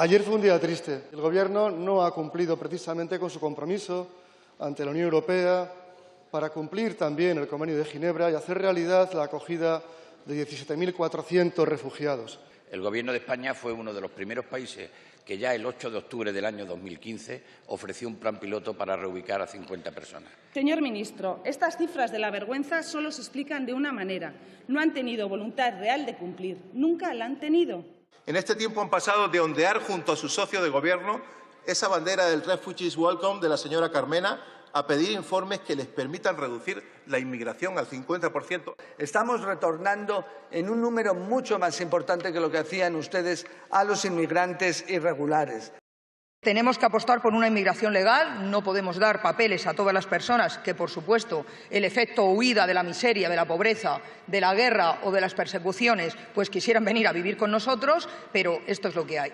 Ayer fue un día triste. El Gobierno no ha cumplido precisamente con su compromiso ante la Unión Europea para cumplir también el Convenio de Ginebra y hacer realidad la acogida de 17.400 refugiados. El Gobierno de España fue uno de los primeros países que ya el 8 de octubre del año 2015 ofreció un plan piloto para reubicar a 50 personas. Señor ministro, estas cifras de la vergüenza solo se explican de una manera. No han tenido voluntad real de cumplir. Nunca la han tenido. En este tiempo han pasado de ondear junto a su socio de Gobierno esa bandera del Refugees Welcome de la señora Carmena a pedir informes que les permitan reducir la inmigración al 50%. Estamos retornando en un número mucho más importante que lo que hacían ustedes a los inmigrantes irregulares. Tenemos que apostar por una inmigración legal, no podemos dar papeles a todas las personas que, por supuesto, el efecto huida de la miseria, de la pobreza, de la guerra o de las persecuciones, pues quisieran venir a vivir con nosotros, pero esto es lo que hay.